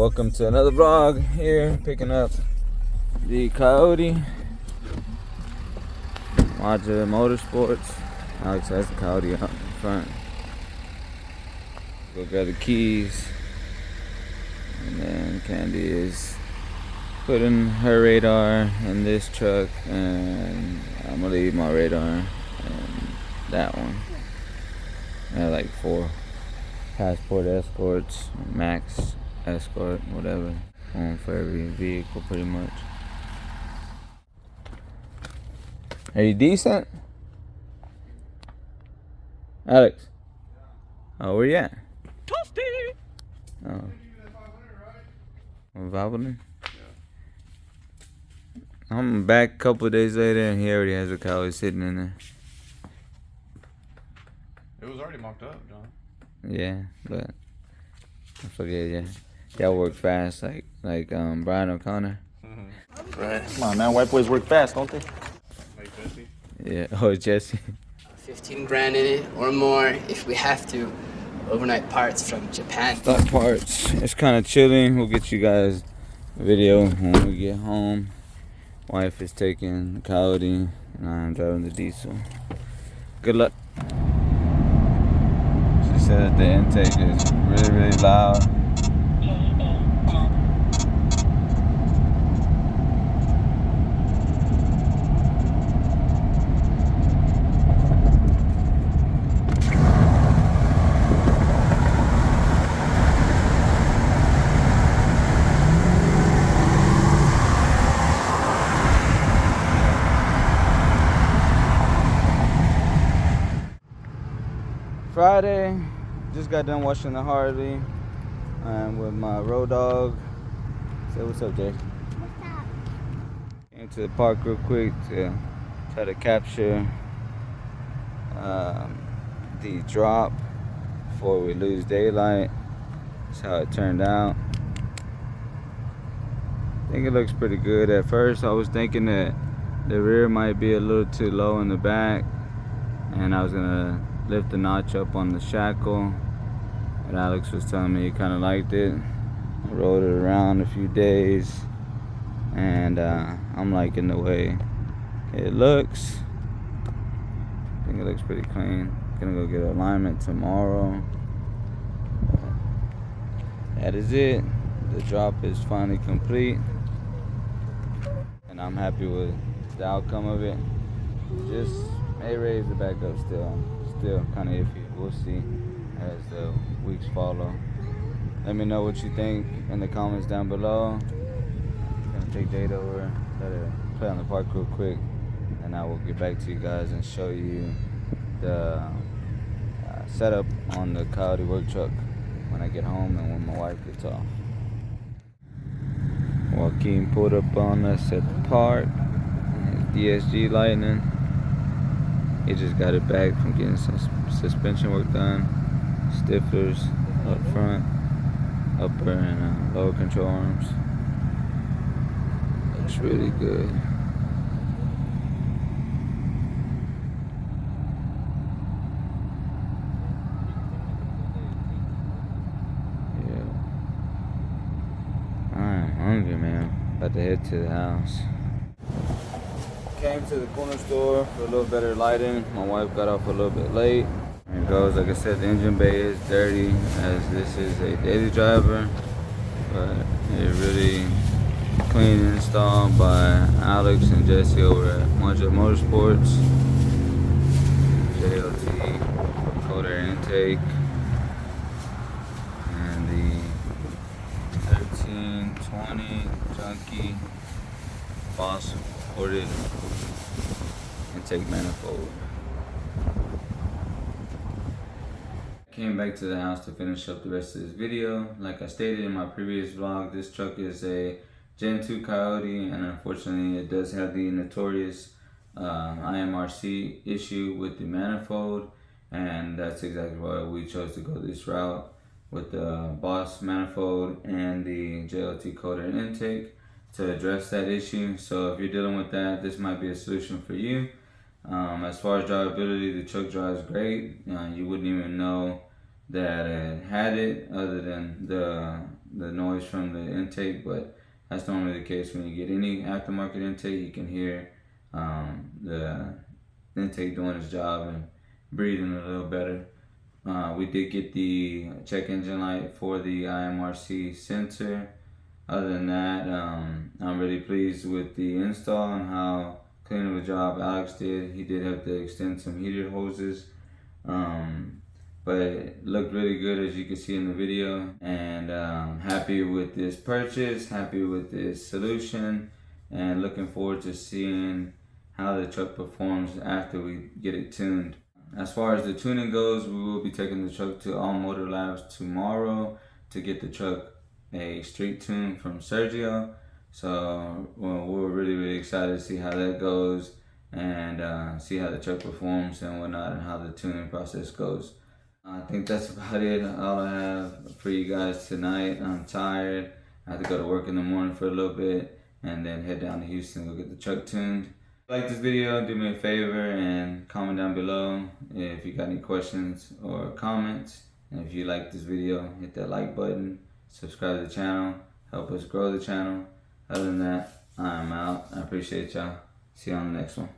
Welcome to another vlog here, picking up the Coyote, Modulate Motorsports. Alex has the Coyote out in front. Go grab the keys, and then Candy is putting her radar in this truck, and I'm gonna leave my radar in that one. I have like 4 passport escorts, max escort, whatever, one for every vehicle pretty much. Are you decent? Alex? Oh, where you at? Toasty! Oh. Valvoline? Yeah. I'm back a couple of days later and he already has a Coyote sitting in there. It was already mocked up, John. Yeah, but I forget, yeah. Y'all work fast like Brian O'Connor. Mm-hmm. Right. Come on, man. White boys work fast, don't they? Like Jesse? Yeah, oh, Jesse. 15 grand in it or more if we have to. Overnight parts from Japan. Stock parts. It's kind of chilling. We'll get you guys a video when we get home. Wife is taking the Coyote and I'm driving the diesel. Good luck. She said the intake is really loud. Friday, just got done washing the Harley with my road dog. Say what's up, Jay? What's up? Came to the park real quick to try to capture the drop before we lose daylight. That's how it turned out. I think it looks pretty good. At first I was thinking that the rear might be a little too low in the back and I was gonna lift the notch up on the shackle, but Alex was telling me he kind of liked it. I rode it around a few days and I'm liking the way it looks. I think it looks pretty clean. Gonna go get alignment tomorrow. That is it. The drop is finally complete and I'm happy with the outcome of it. Just may raise the back up still kind of iffy. We'll see as the weeks follow. Let me know what you think in the comments down below. I'm gonna take Jade over, let her play on the park real quick, and I will get back to you guys and show you the setup on the Coyote work truck when I get home and when my wife gets off. Joaquin pulled up on us at the park. His DSG Lightning. He just got it back from getting some suspension work done. Stiffers up front, upper and lower control arms. Looks really good. Yeah. I'm hungry, man. About to head to the house. Came to the corner store for a little better lighting. My wife got off a little bit late. There it goes. Like I said, the engine bay is dirty as this is a daily driver, but it really clean and installed by Alex and Jesse over at Modulate Motorsports. JLT cold air intake and the 1320 Junkie BLHOC ordered intake manifold. Came back to the house to finish up the rest of this video. Like I stated in my previous vlog, this truck is a Gen 2 Coyote and unfortunately it does have the notorious IMRC issue with the manifold, and that's exactly why we chose to go this route with the BLHOC manifold and the JLT cold air intake to address that issue. So if you're dealing with that, this might be a solution for you. As far as drivability, the truck drives great. You wouldn't even know that it had it other than the the noise from the intake, but that's normally the case when you get any aftermarket intake. You can hear the intake doing its job and breathing a little better. We did get the check engine light for the IMRC sensor. Other than that, I'm really pleased with the install and how clean of a job Alex did. He did have to extend some heater hoses, but it looked really good, as you can see in the video. And happy with this purchase, happy with this solution, and looking forward to seeing how the truck performs after we get it tuned. As far as the tuning goes, we will be taking the truck to All Motor Labs tomorrow to get the truck a street tune from Sergio. So we're really excited to see how that goes, and see how the truck performs and whatnot, and how the tuning process goes. I think that's about it, all I have for you guys tonight. I'm tired. I have to go to work in the morning for a little bit and then head down to Houston and go get the truck tuned. If you like this video, do me a favor and comment down below if you got any questions or comments. And if you like this video, hit that like button, subscribe to the channel, help us grow the channel. Other than that, I'm out. I appreciate y'all. See you on the next one.